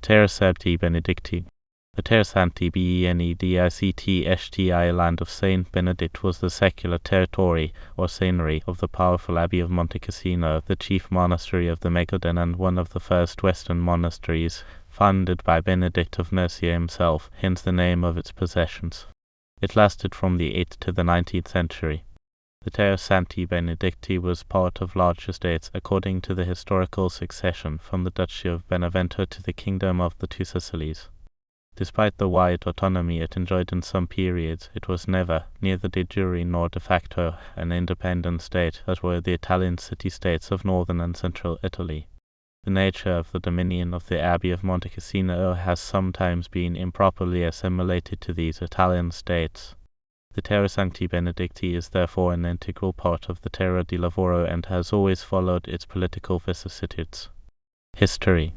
Terra Sancti Benedicti. The Terra Sancti Benedictŝti island of Saint Benedict was the secular territory or seignory of the powerful Abbey of Montecassino, the chief monastery of the megladon and one of the first Western monasteries, founded by Benedict of Nursia himself, hence the name of its possessions. It lasted from the 8th to the 19th century. The Terra Sancti Benedicti was part of large estates according to the historical succession from the Duchy of Benevento to the Kingdom of the Two Sicilies. Despite the wide autonomy it enjoyed in some periods, it was never, neither de jure nor de facto, an independent state, as were the Italian city-states of northern and central Italy. The nature of the dominion of the Abbey of Montecassino has sometimes been improperly assimilated to these Italian states. The Terra Sancti Benedicti is therefore an integral part of the Terra di Lavoro and has always followed its political vicissitudes. History.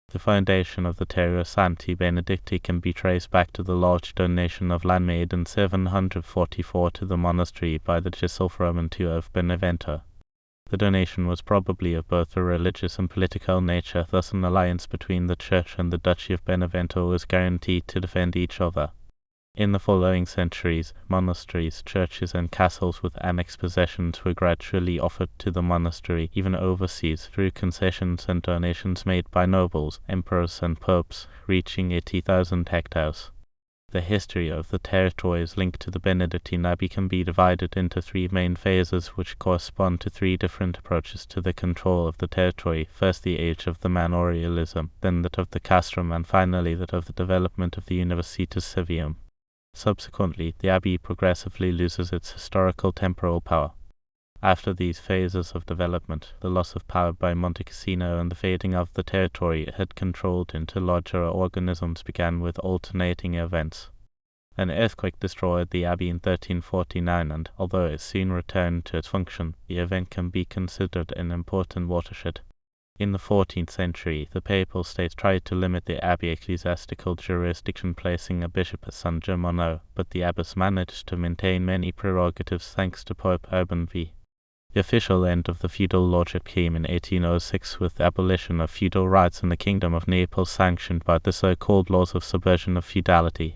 The foundation of the Terra Sancti Benedicti can be traced back to the large donation of land made in 744 to the monastery by the Duchy Roman Duchy of Benevento. The donation was probably of both a religious and political nature, thus an alliance between the Church and the Duchy of Benevento was guaranteed to defend each other. In the following centuries, monasteries, churches and castles with annexed possessions were gradually offered to the monastery, even overseas, through concessions and donations made by nobles, emperors and popes, reaching 80,000 hectares. The history of the territories linked to the Benedictine Abbey can be divided into three main phases which correspond to three different approaches to the control of the territory, first the age of the manorialism, then that of the castrum, and finally that of the development of the Universitas Civium. Subsequently, the abbey progressively loses its historical temporal power. After these phases of development, the loss of power by Montecassino and the fading of the territory it had controlled into larger organisms began with alternating events. An earthquake destroyed the abbey in 1349 and, although it soon returned to its function, the event can be considered an important watershed. In the 14th century, the Papal States tried to limit the abbey ecclesiastical jurisdiction, placing a bishop at San Germano, but the abbess managed to maintain many prerogatives thanks to Pope Urban V. The official end of the feudal lordship came in 1806 with the abolition of feudal rights in the Kingdom of Naples sanctioned by the so-called laws of subversion of feudality.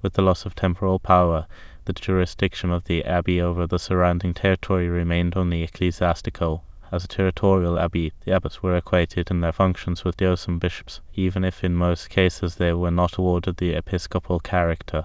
With the loss of temporal power, the jurisdiction of the abbey over the surrounding territory remained only ecclesiastical. As a territorial abbey, the abbots were equated in their functions with diocesan bishops, even if in most cases they were not awarded the episcopal character.